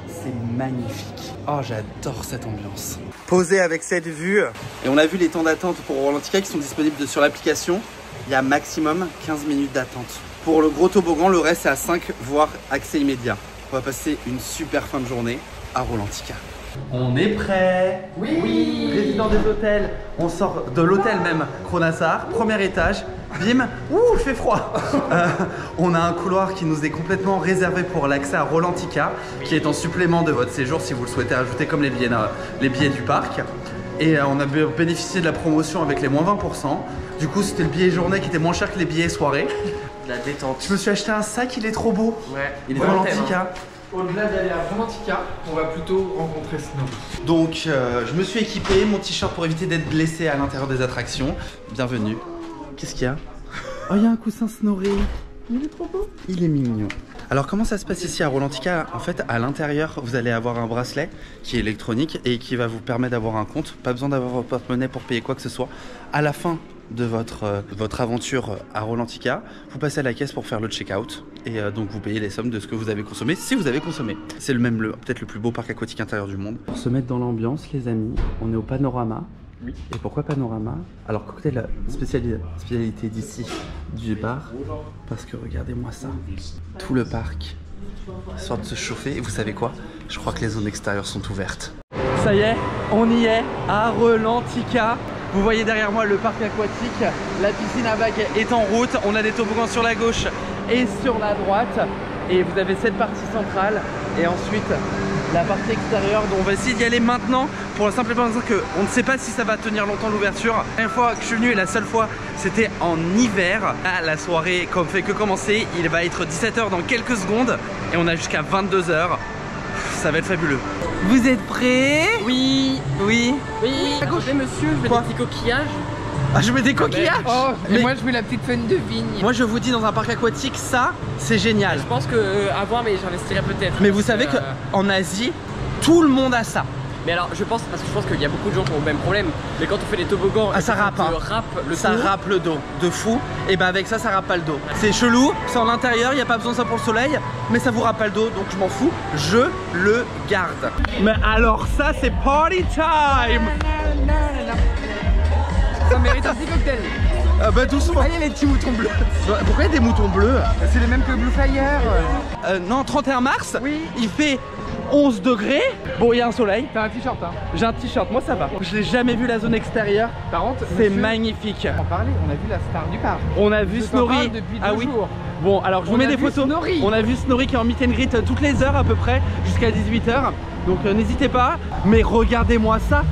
A: C'est magnifique. Oh, j'adore cette ambiance. Posé avec cette vue. Et on a vu les temps d'attente pour Rolantica qui sont disponibles sur l'application. Il y a maximum 15 minutes d'attente. Pour le gros toboggan, le reste est à 5, voire accès immédiat. On va passer une super fin de journée à Rolantica. On est prêt. Oui. Résident des hôtels. On sort de l'hôtel même, Cronassar, premier étage. Bim. Ouh, il fait froid. On a un couloir qui nous est complètement réservé pour l'accès à Rolantica, qui est en supplément de votre séjour si vous le souhaitez ajouter comme les billets du parc. Et on a bénéficié de la promotion avec les moins 20%. Du coup, c'était le billet journée qui était moins cher que les billets soirée.
B: La détente.
A: Je me suis acheté un sac, il est trop beau.
B: Ouais,
A: il est Rolantica.
E: Au-delà d'aller à Rolantica, on va plutôt rencontrer Snowy.
A: Donc, je me suis équipé, mon t-shirt pour éviter d'être blessé à l'intérieur des attractions. Bienvenue. Qu'est-ce qu'il y a? Oh, il y a un coussin Snorri. Il est trop beau. Il est mignon. Alors comment ça se passe ici à Rolantica? En fait, à l'intérieur, vous allez avoir un bracelet qui est électronique et qui va vous permettre d'avoir un compte. Pas besoin d'avoir votre porte-monnaie pour payer quoi que ce soit. À la fin de votre aventure à Rolantica, vous passez à la caisse pour faire le check-out et donc vous payez les sommes de ce que vous avez consommé, si vous avez consommé. C'est peut-être le plus beau parc aquatique intérieur du monde. Pour se mettre dans l'ambiance, les amis, on est au Panorama. Oui. Et pourquoi Panorama? Alors quelle est la spécialité d'ici, du bar? Parce que regardez-moi ça, tout le parc sort de se chauffer et vous savez quoi? Je crois que les zones extérieures sont ouvertes. Ça y est, on y est à Rolantica. Vous voyez derrière moi le parc aquatique, la piscine à vagues est en route, on a des toboggans sur la gauche et sur la droite. Et vous avez cette partie centrale et ensuite la partie extérieure dont on va essayer d'y aller maintenant pour la simple et bonne raison qu'on ne sait pas si ça va tenir longtemps l'ouverture. La première fois que je suis venu et la seule fois c'était en hiver. Là, la soirée fait que commencer, il va être 17 h dans quelques secondes et on a jusqu'à 22 h. Ça va être fabuleux. Vous êtes prêts?
B: Oui.
A: Oui.
B: Oui. À gauche, monsieur, je veux des petits coquillages.
A: Ah, je mets des coquillages.
E: Oh, mais moi je veux la petite feuille de vigne.
A: Moi je vous dis, dans un parc aquatique, ça c'est génial.
B: Je pense que à voir, mais j'investirais peut-être.
A: Mais vous savez qu'en Asie, tout le monde a ça.
B: Mais alors je pense, parce que je pense qu'il y a beaucoup de gens qui ont le même problème. Mais quand on fait des toboggans,
A: ça râpe, hein. Ça râpe le dos de fou. Et bah avec ça râpe pas le dos. C'est chelou, c'est en intérieur, il n'y a pas besoin de ça pour le soleil, mais ça vous râpe pas le dos, donc je m'en fous, je le garde. Mais alors ça c'est party time.
E: Ça mérite un petit cocktail.
A: Bah doucement.
E: Ah, il y a les petits moutons bleus.
A: Pourquoi il y a des moutons bleus?
E: C'est les mêmes que Blue Flyer.
A: Non, 31 mars,
E: oui.
A: Il fait 11 degrés. Bon, il y a un soleil.
E: T'as un t-shirt, hein?
A: J'ai un t-shirt, moi ça va. Je n'ai jamais vu la zone extérieure.
E: Par contre,
A: c'est magnifique.
E: On parlait, on a vu la star du parc.
A: On a vu Snorri
E: depuis 2
A: ah oui.
E: jours.
A: Bon, alors je vous mets des photos.
E: Snorri.
A: On a vu Snorri qui est en meet and greet toutes les heures à peu près, jusqu'à 18 h. Donc n'hésitez pas. Mais regardez-moi ça.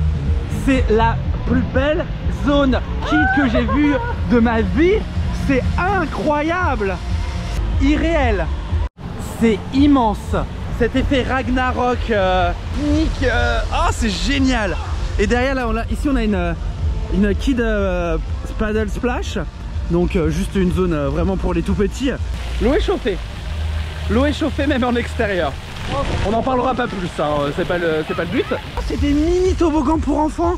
A: C'est la plus belle zone kids que j'ai vue de ma vie. C'est incroyable. Irréel. C'est immense. Cet effet Ragnarok, oh c'est génial. Et derrière là, ici on a une kid paddle splash. Donc juste une zone vraiment pour les tout petits. L'eau est chauffée. L'eau est chauffée même en extérieur. On n'en parlera pas plus, hein. C'est pas le but. C'est des mini toboggans pour enfants.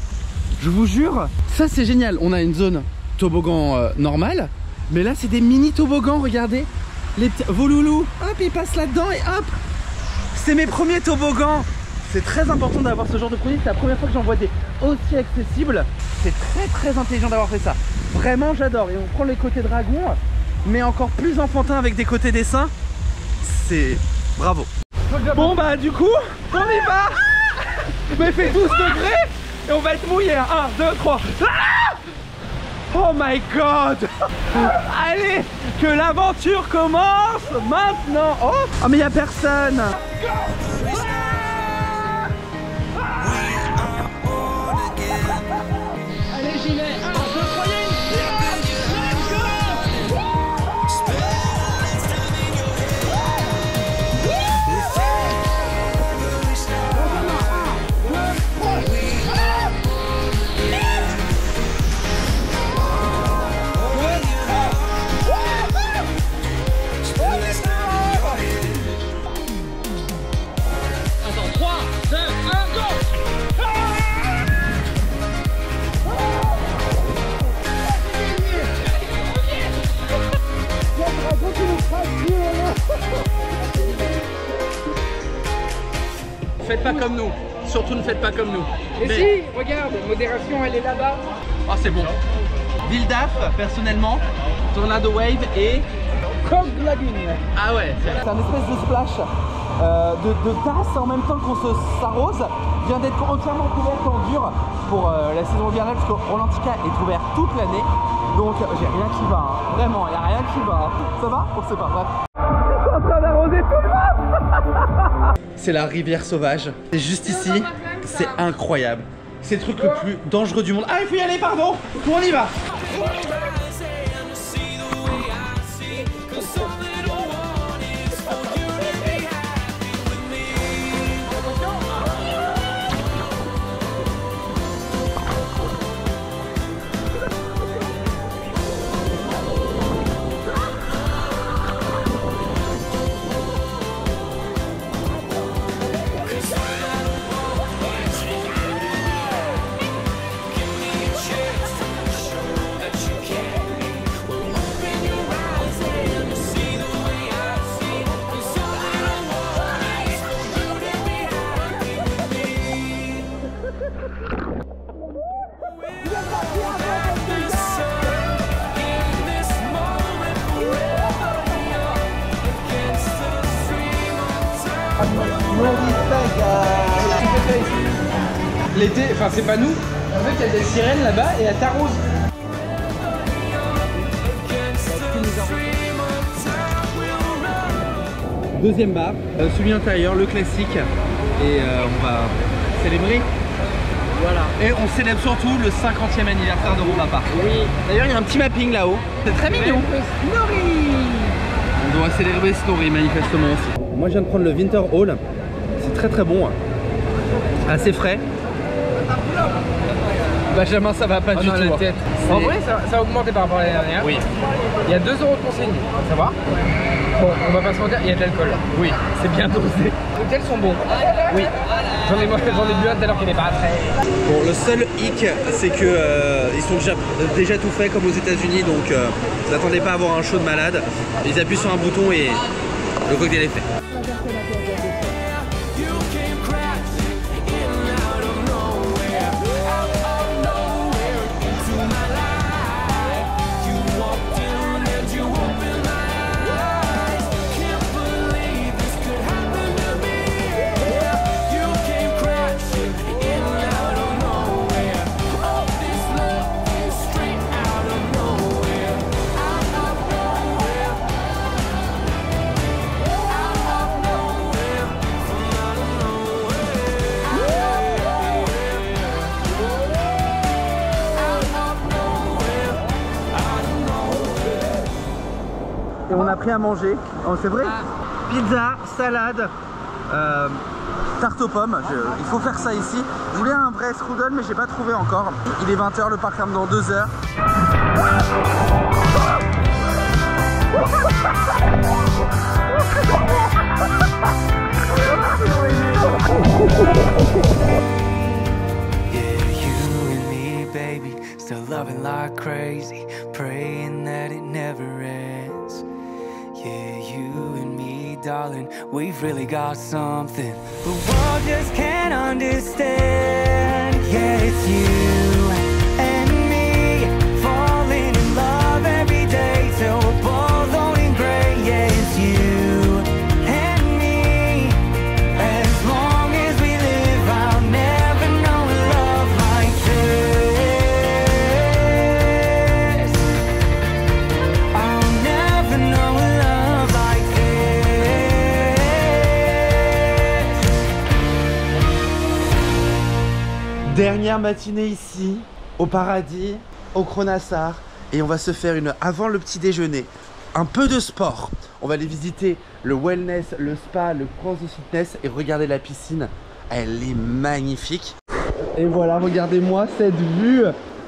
A: Je vous jure. Ça c'est génial. On a une zone toboggan normale. Mais là c'est des mini toboggans, regardez. Les petits vos loulous, hop, ils passent là-dedans et hop. C'est mes premiers toboggans. C'est très important d'avoir ce genre de produit. C'est la première fois que j'en vois des aussi accessibles. C'est très intelligent d'avoir fait ça. Vraiment j'adore. Et on prend les côtés dragon, mais encore plus enfantin avec des côtés dessins. C'est bravo. Bon bah du coup, on y va. Mais il fait 12 degrés et on va être mouillé. 1, 2, 3. Oh my god. Allez, que l'aventure commence maintenant. Oh mais il n'y a personne. Allez j'y vais. 1, 2, 3, Faites pas comme nous, surtout ne faites pas comme nous.
E: Mais si, regarde, modération elle est là-bas.
A: Oh c'est bon. Vildaf, personnellement, Tornado Wave et
E: Cog Lagoon.
A: ah ouais, c'est un espèce de splash de tasse en même temps qu'on s'arrose vient d'être entièrement couverte en dur pour la saison hivernale parce que Rolantica est ouvert toute l'année. Donc j'ai rien qui va, hein. Vraiment, il n'y a rien qui va. Ça va? On sait pas, bref. Ils sont en train d'arroser tout le monde. C'est la rivière sauvage. C'est juste ici, c'est incroyable. C'est le truc le plus dangereux du monde. Ah, il faut y aller, pardon. On y va.
E: L'été, enfin c'est pas nous. En fait, il y a des sirènes là-bas et elles t'arrosent.
A: Deuxième bar, celui intérieur, le classique. Et on va célébrer. Voilà. Et on célèbre surtout le 50e anniversaire de Roma Park.
B: Oui.
A: D'ailleurs, il y a un petit mapping là-haut. C'est très mignon. Snorri. On doit célébrer Snorri manifestement aussi. Moi, je viens de prendre le Winter Hall. C'est très très bon. Assez frais. Benjamin, ça va pas du tout.
E: La tête. En vrai, ça a augmenté par rapport à l'année dernière.
A: Oui.
E: Il y a 2 € de conseil, ça va. Bon, on va pas se mentir, il y a de l'alcool.
A: Oui.
E: C'est bien dosé. Les hôtels sont bons. Oui. J'en ai bu un tout à l'heure qui n'est pas très.
A: Bon, le seul hic, c'est que ils sont déjà tout faits comme aux États-Unis, donc n'attendez pas à avoir un show de malade. Ils appuient sur un bouton et le cocktail est fait. Et on a pris à manger, oh, c'est vrai, pizza, salade, tarte aux pommes, il faut faire ça ici. Je voulais un vrai strudel mais j'ai pas trouvé encore. Il est 20 h, le parc ferme dans 2 heures.
F: Still loving like crazy, praying that it never ends. Yeah, you and me, darling, we've really got something the world just can't understand. Yeah, it's you and me, falling in love every day till we're both owning gray. Yeah, it's you and me, as long as we live, I'll never know a love like this.
A: Dernière matinée ici, au paradis, au Cronassar, et on va se faire avant le petit déjeuner, un peu de sport. On va aller visiter le wellness, le spa, le CrossFit Fitness et regarder la piscine. Elle est magnifique. Et voilà, regardez-moi cette vue.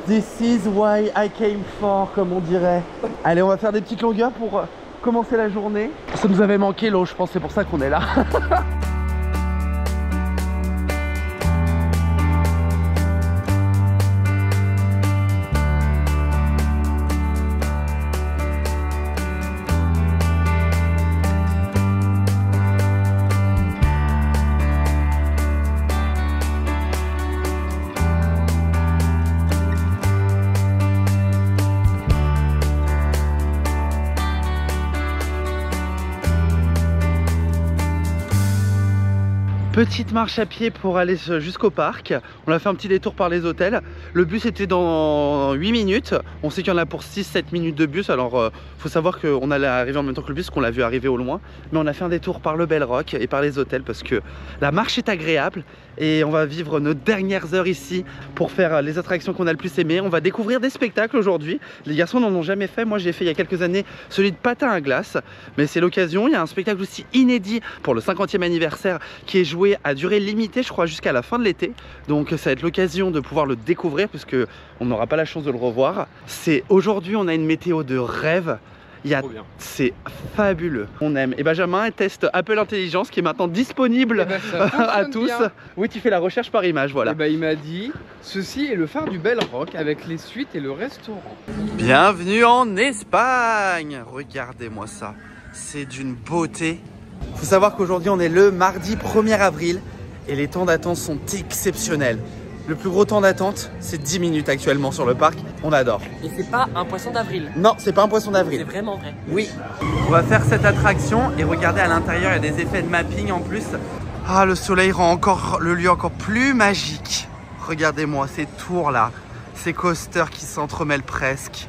A: This is why I came for, comme on dirait. Allez, on va faire des petites longueurs pour commencer la journée. Ça nous avait manqué l'eau, je pense, c'est pour ça qu'on est là. Petite marche à pied pour aller jusqu'au parc. On a fait un petit détour par les hôtels. Le bus était dans 8 minutes. On sait qu'il y en a pour 6-7 minutes de bus. Alors faut savoir qu'on allait arriver en même temps que le bus, qu'on l'a vu arriver au loin. Mais on a fait un détour par le Bell Rock et par les hôtels parce que la marche est agréable. Et on va vivre nos dernières heures ici pour faire les attractions qu'on a le plus aimé. On va découvrir des spectacles aujourd'hui. Les garçons n'en ont jamais fait. Moi j'ai fait il y a quelques années celui de patin à glace. Mais c'est l'occasion. Il y a un spectacle aussi inédit pour le 50e anniversaire qui est joué à durée limitée, je crois, jusqu'à la fin de l'été. Donc ça va être l'occasion de pouvoir le découvrir puisque on n'aura pas la chance de le revoir. C'est aujourd'hui, on a une météo de rêve. C'est fabuleux, on aime. Et Benjamin teste Apple Intelligence qui est maintenant disponible à tous. Bien. Oui, tu fais la recherche par image, voilà.
E: Et bah, il m'a dit, ceci est le phare du Bell Rock avec les suites et le restaurant.
A: Bienvenue en Espagne. Regardez-moi ça, c'est d'une beauté. Faut savoir qu'aujourd'hui on est le mardi 1er avril et les temps d'attente sont exceptionnels. Le plus gros temps d'attente, c'est 10 minutes actuellement sur le parc. On adore.
B: Et c'est pas un poisson d'avril.
A: Non, c'est pas un poisson d'avril.
B: C'est vraiment vrai.
A: Oui. On va faire cette attraction et regardez à l'intérieur, il y a des effets de mapping en plus. Ah, le soleil rend encore le lieu encore plus magique. Regardez-moi ces tours là, ces coasters qui s'entremêlent presque.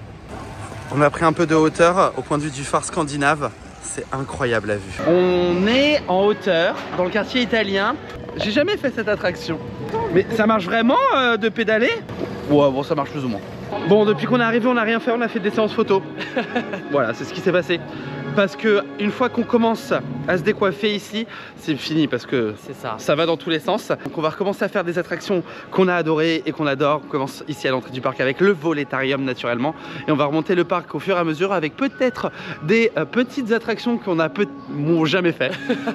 A: On a pris un peu de hauteur au point de vue du phare scandinave. C'est incroyable la vue. On est en hauteur dans le quartier italien. J'ai jamais fait cette attraction. Mais ça marche vraiment de pédaler? Ouais, bon, ça marche plus ou moins. Bon, depuis qu'on est arrivé, on n'a rien fait, on a fait des séances photos. Voilà, c'est ce qui s'est passé. Parce que une fois qu'on commence à se décoiffer ici, c'est fini parce que ça va dans tous les sens. Donc on va recommencer à faire des attractions qu'on a adorées et qu'on adore. On commence ici à l'entrée du parc avec le Voletarium naturellement. Et on va remonter le parc au fur et à mesure avec peut-être des petites attractions qu'on a jamais fait.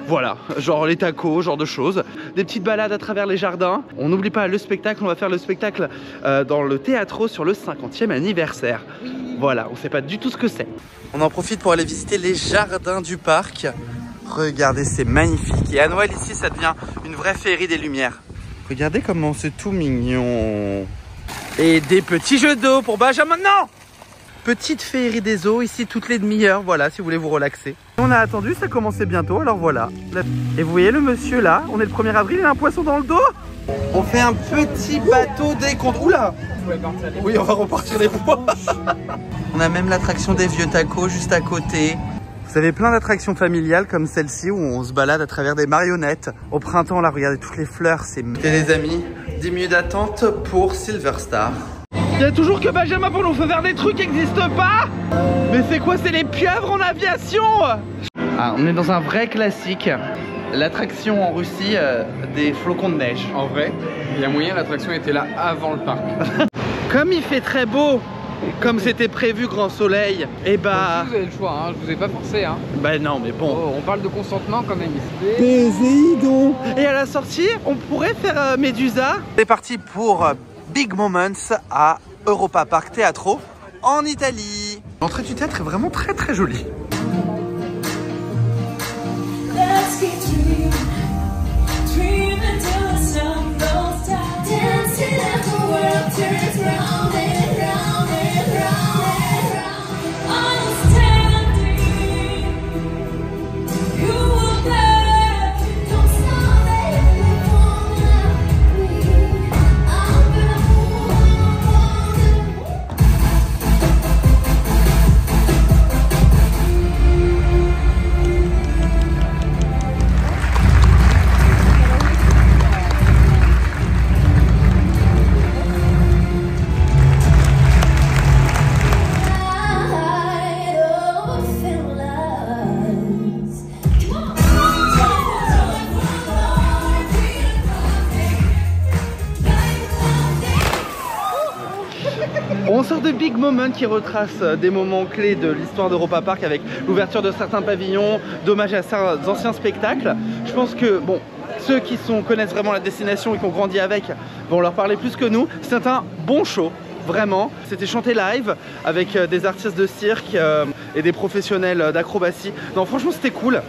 A: Voilà, genre les tacos, genre de choses. Des petites balades à travers les jardins. On n'oublie pas le spectacle, on va faire le spectacle dans le Teatro sur le 50e anniversaire. Voilà, on sait pas du tout ce que c'est. On en profite pour aller visiter les jardins du parc. Regardez, c'est magnifique. Et à Noël ici, ça devient une vraie féerie des lumières. Regardez comment c'est tout mignon. Et des petits jeux d'eau pour Benjamin. Non! Petite féerie des eaux ici toutes les demi-heures. Voilà, si vous voulez vous relaxer. On a attendu, ça commençait bientôt, alors voilà. Et vous voyez le monsieur là, on est le 1er avril, il a un poisson dans le dos. On fait un petit bateau décompte. Oula! Oui, on va repartir les fois. On a même l'attraction des vieux tacos juste à côté. Vous avez plein d'attractions familiales comme celle-ci où on se balade à travers des marionnettes. Au printemps, là, regardez toutes les fleurs. C'est les amis, 10 minutes d'attente pour Silver Star. Il y a toujours que Benjamin pour nous faire faire des trucs qui n'existent pas. Mais c'est quoi? C'est les pieuvres en aviation. Ah, on est dans un vrai classique. L'attraction en Russie des flocons de neige.
E: En vrai, il y a moyen, l'attraction était là avant le parc.
A: Comme il fait très beau, comme c'était prévu, grand soleil, et bah...
E: Vous avez le choix, hein, je vous ai pas forcé. Hein.
A: Bah non, mais bon.
E: Oh, on parle de consentement quand même ici.
C: Péséidon.
A: Et à la sortie, on pourrait faire Medusa. C'est parti pour Big Moments à Europa Park Teatro en Italie. L'entrée du théâtre est vraiment très très jolie. On sort de Big Moment qui retrace des moments clés de l'histoire d'Europa Park avec l'ouverture de certains pavillons, d'hommage à certains anciens spectacles. Je pense que, bon, ceux qui connaissent vraiment la destination et qui ont grandi avec vont leur parler plus que nous. C'est un bon show. Vraiment, c'était chanté live avec des artistes de cirque et des professionnels d'acrobatie. Non, franchement, c'était cool.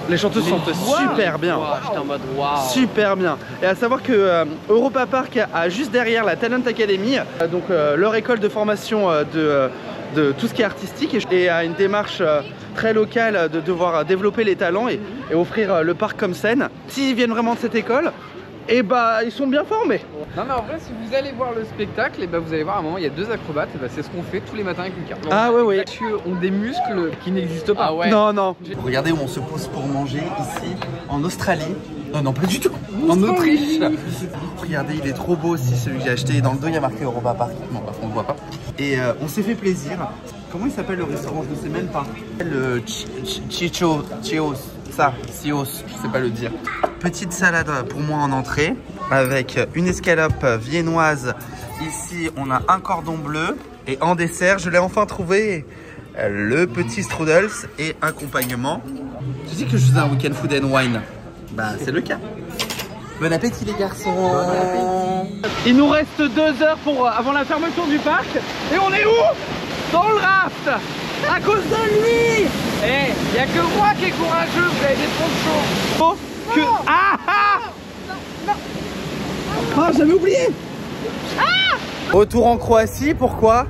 A: Les chanteuses chantent super bien.
B: J'étais en mode waouh.
A: Super bien. Et à savoir que Europa Park a juste derrière la Talent Academy, donc leur école de formation de tout ce qui est artistique, et a une démarche très local de devoir développer les talents et offrir le parc comme scène. S'ils viennent vraiment de cette école, et bah ils sont bien formés.
E: Non mais en vrai si vous allez voir le spectacle, et bah vous allez voir à un moment il y a 2 acrobates, et bah c'est ce qu'on fait tous les matins avec Lucas.
A: Ah ouais.
E: Les messieurs ont des muscles qui n'existent pas.
B: Ah ouais.
A: Non. Regardez où on se pose pour manger ici en Australie. Non pas du tout. En Autriche. Regardez, il est trop beau aussi celui que j'ai acheté. Dans le dos il y a marqué Europa Park. Bon bah on le voit pas. Et on s'est fait plaisir. Comment il s'appelle le restaurant? Je ne sais même pas. Le Chios. Ça, Sios, je sais pas le dire. Petite salade pour moi en entrée avec une escalope viennoise. Ici, on a un cordon bleu. Et en dessert, je l'ai enfin trouvé, le petit strudels et accompagnement. Tu dis que je faisais un week-end food and wine. Bah, c'est le cas. Bon appétit les garçons. Bon appétit. Il nous reste 2 heures avant la fermeture du parc. Et on est où? Dans le raft. À cause de lui.
E: Eh, y a que moi qui est courageux, vous avez des troncs chauds.
A: Oh, que... Ah, j'avais oublié. Retour en Croatie, pourquoi?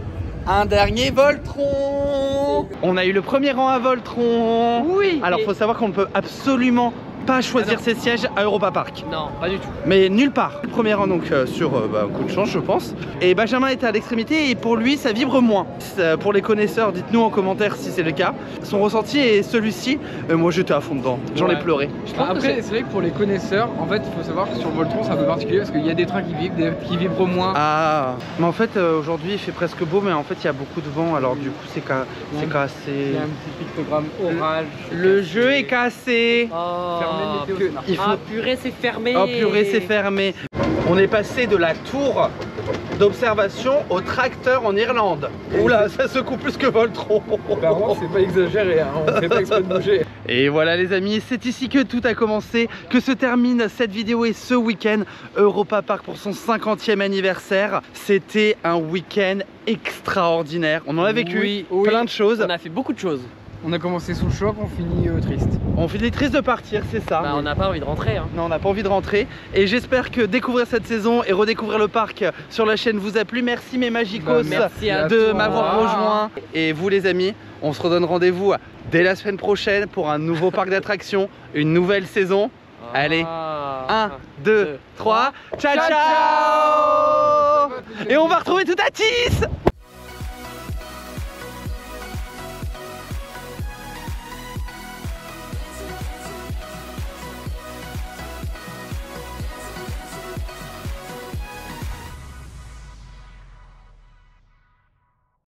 A: Un dernier Voltron. On a eu le premier rang à Voltron.
B: Oui.
A: Alors faut savoir qu'on ne peut absolument pas choisir ses sièges à Europa Park.
B: Non, pas du tout.
A: Mais nulle part. Le premier rang donc sur coup de chance je pense. Et Benjamin était à l'extrémité et pour lui ça vibre moins. Pour les connaisseurs, dites-nous en commentaire si c'est le cas. Son ressenti est celui-ci. Moi j'étais à fond dedans. J'en ai pleuré.
E: Après c'est vrai que pour les connaisseurs, en fait il faut savoir que sur le Voltron c'est un peu particulier parce qu'il y a des trains qui vibrent moins.
A: Ah. Mais en fait aujourd'hui il fait presque beau mais en fait il y a beaucoup de vent alors du coup c'est cassé.
E: Il y a un petit pictogramme orage.
A: Le jeu est cassé.
B: Ah purée c'est fermé.
A: Oh purée c'est fermé. On est passé de la tour d'observation au tracteur en Irlande. Oula, ça secoue plus que Voltron.
E: Apparemment c'est pas exagéré, hein. On fait pas exprès de bouger.
A: Et voilà les amis, c'est ici que tout a commencé, que se termine cette vidéo et ce week-end Europa Park pour son 50e anniversaire. C'était un week-end extraordinaire. On en a vécu plein de choses.
B: On a fait beaucoup de choses.
E: On a commencé sous le choc, on finit triste.
A: On finit triste de partir, c'est ça.
B: Bah, on n'a pas envie de rentrer. Hein.
A: Non, on n'a pas envie de rentrer. Et j'espère que découvrir cette saison et redécouvrir le parc sur la chaîne vous a plu. Merci mes Magicos de m'avoir rejoint. Et vous les amis, on se redonne rendez-vous dès la semaine prochaine pour un nouveau parc d'attractions, une nouvelle saison. Allez, 1, 2, 3, ciao ciao. Et on va retrouver tout à Tis.